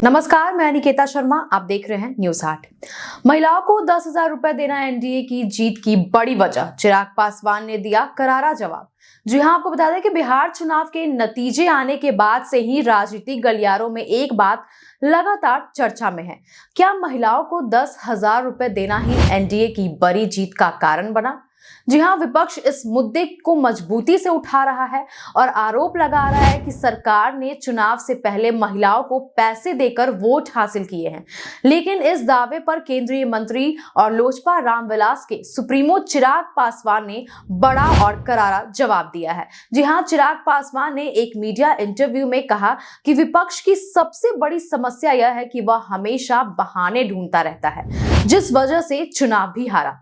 नमस्कार, मैं अनिकेता शर्मा। आप देख रहे हैं न्यूज हाट। महिलाओं को 10,000 रुपए देना एनडीए की जीत की बड़ी वजह, चिराग पासवान ने दिया करारा जवाब। जी हां, आपको बता दें कि बिहार चुनाव के नतीजे आने के बाद से ही राजनीतिक गलियारों में एक बात लगातार चर्चा में है। क्या महिलाओं को 10,000 रुपए देना ही एनडीए की बड़ी जीत का कारण बना? जी हां, विपक्ष इस मुद्दे को मजबूती से उठा रहा है और आरोप लगा रहा है कि सरकार ने चुनाव से पहले महिलाओं को पैसे देकर वोट हासिल किए हैं। लेकिन इस दावे पर केंद्रीय मंत्री और लोजपा रामविलास के सुप्रीमो चिराग पासवान ने बड़ा और करारा जवाब दिया है। जी हां, चिराग पासवान ने एक मीडिया इंटरव्यू में कहा कि विपक्ष की सबसे बड़ी समस्या यह है कि वह हमेशा बहाने ढूंढता रहता है, जिस वजह से चुनाव भी हारा।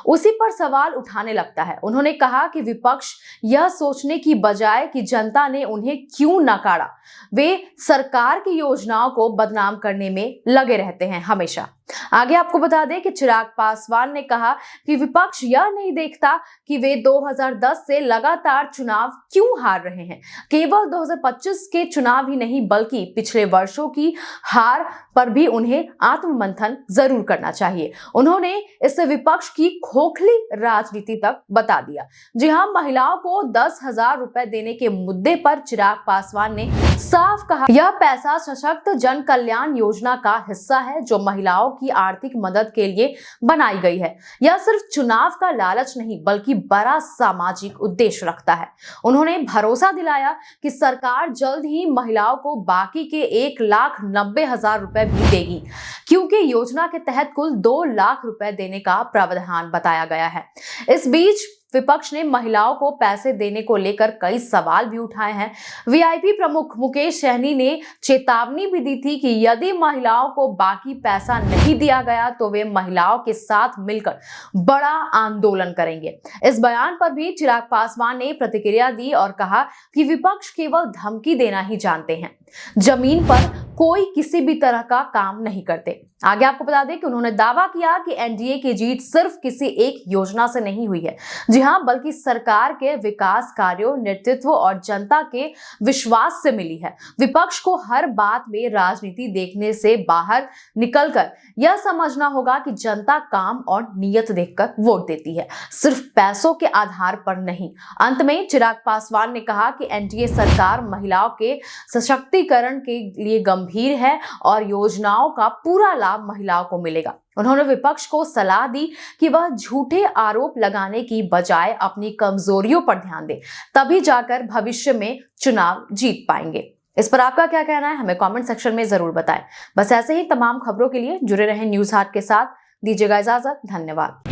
उसी पर सवाल उठाने लगता है। उन्होंने कहा कि विपक्ष यह सोचने की बजाय कि जनता ने उन्हें क्यों नकारा, वे सरकार की योजनाओं को बदनाम करने में लगे रहते हैं हमेशा। आगे आपको बता दें कि चिराग पासवान ने कहा कि विपक्ष यह नहीं देखता कि वे 2010 से लगातार चुनाव क्यों हार रहे हैं। केवल 2025 के चुनाव ही नहीं बल्कि पिछले वर्षों की हार पर भी उन्हें आत्ममंथन जरूर करना चाहिए। उन्होंने इससे विपक्ष की खोखली राजनीति तक बता दिया। जी हां, महिलाओं को 10,000 रुपए देने के मुद्दे पर चिराग पासवान ने साफ कहा, यह पैसा सशक्त जन कल्याण योजना का हिस्सा है जो महिलाओं की आर्थिक मदद के लिए बनाई गई है। यह सिर्फ चुनाव का लालच नहीं बल्कि बड़ा सामाजिक उद्देश्य रखता है। उन्होंने भरोसा दिलाया कि सरकार जल्द ही महिलाओं को बाकी के 1,90,000 रुपए भी देगी, क्योंकि योजना के तहत कुल 2 लाख रुपए देने का प्रावधान बताया गया है। इस बीच विपक्ष ने महिलाओं को पैसे देने को लेकर कई सवाल भी उठाए हैं। वीआईपी प्रमुख मुकेश सहनी ने चेतावनी भी दी थी कि यदि महिलाओं को बाकी पैसा नहीं दिया गया तो वे महिलाओं के साथ मिलकर बड़ा आंदोलन करेंगे। इस बयान पर भी चिराग पासवान ने प्रतिक्रिया दी और कहा कि विपक्ष केवल धमकी देना ही जानते हैं, जमीन पर कोई किसी भी तरह का काम नहीं करते। आगे आपको बता दें कि उन्होंने दावा किया कि एनडीए की जीत सिर्फ किसी एक योजना से नहीं हुई है, जी हां, बल्कि सरकार के विकास कार्यों, नेतृत्व और जनता के विश्वास से मिली है। विपक्ष को हर बात में राजनीति देखने से बाहर निकलकर यह समझना होगा कि जनता काम और नियत देखकर वोट देती है, सिर्फ पैसों के आधार पर नहीं। अंत में चिराग पासवान ने कहा कि एनडीए सरकार महिलाओं के सशक्तिकरण के लिए गंभीर है और योजनाओं का पूरा लाभ महिलाओं को मिलेगा। उन्होंने विपक्ष को सलाह दी कि वह झूठे आरोप लगाने की बजाय अपनी कमजोरियों पर ध्यान दे, तभी जाकर भविष्य में चुनाव जीत पाएंगे। इस पर आपका क्या कहना है, हमें कमेंट सेक्शन में जरूर बताएं। बस ऐसे ही तमाम खबरों के लिए जुड़े रहें न्यूज हाट के साथ। दीजिएगा इजाजत। धन्यवाद।